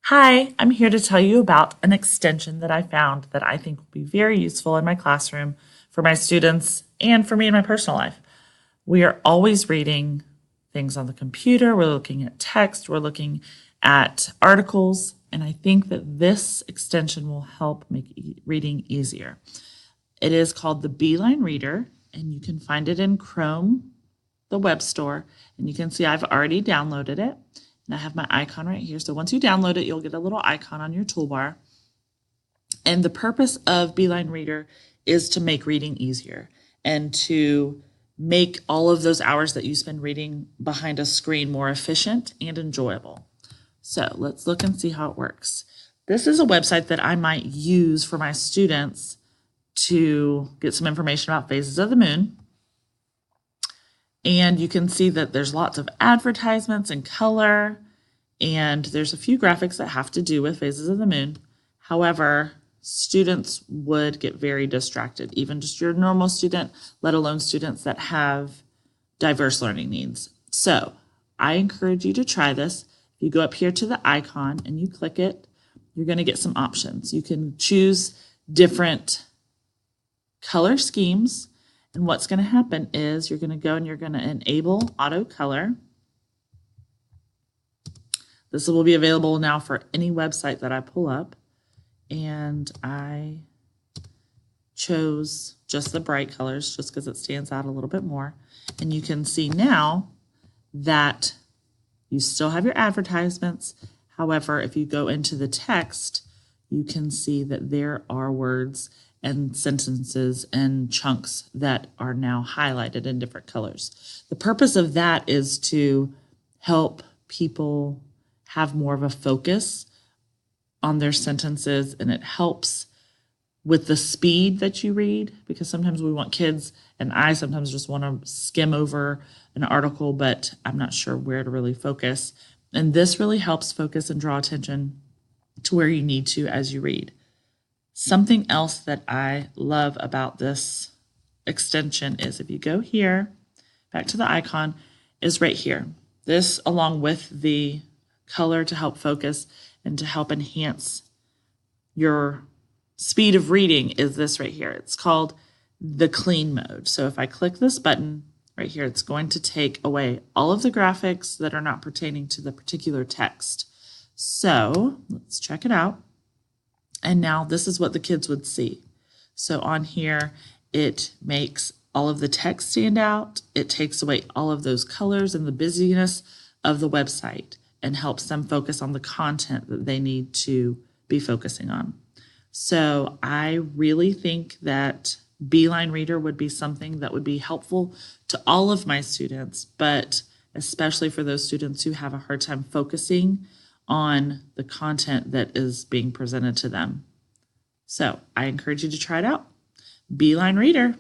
Hi, I'm here to tell you about an extension that I found that I think will be very useful in my classroom for my students and for me in my personal life. We are always reading things on the computer, we're looking at text, we're looking at articles, and I think that this extension will help make reading easier. It is called the Beeline Reader, and you can find it in Chrome, the web store, and you can see I've already downloaded it. And I have my icon right here. So once you download it, you'll get a little icon on your toolbar. And the purpose of Beeline Reader is to make reading easier and to make all of those hours that you spend reading behind a screen more efficient and enjoyable. So let's look and see how it works. This is a website that I might use for my students to get some information about phases of the moon. And you can see that there's lots of advertisements and color, and there's a few graphics that have to do with phases of the moon. However, students would get very distracted, even just your normal student, let alone students that have diverse learning needs. So I encourage you to try this. If you go up here to the icon and you click it, you're going to get some options. You can choose different color schemes. And what's going to happen is you're going to go and you're going to enable auto color. This will be available now for any website that I pull up. And I chose just the bright colors just because it stands out a little bit more. And you can see now that you still have your advertisements. However, if you go into the text, you can see that there are words and sentences and chunks that are now highlighted in different colors. The purpose of that is to help people have more of a focus on their sentences, and it helps with the speed that you read, because sometimes we want kids, and I sometimes just want to skim over an article, but I'm not sure where to really focus. And this really helps focus and draw attention to where you need to as you read. Something else that I love about this extension is if you go here, back to the icon, is right here. This, along with the color to help focus and to help enhance your speed of reading, is this right here. It's called the clean mode. So if I click this button right here, it's going to take away all of the graphics that are not pertaining to the particular text. So let's check it out. And now this is what the kids would see. So on here, it makes all of the text stand out. It takes away all of those colors and the busyness of the website and helps them focus on the content that they need to be focusing on. So I really think that Beeline Reader would be something that would be helpful to all of my students, but especially for those students who have a hard time focusing on the content that is being presented to them. So I encourage you to try it out. Beeline Reader.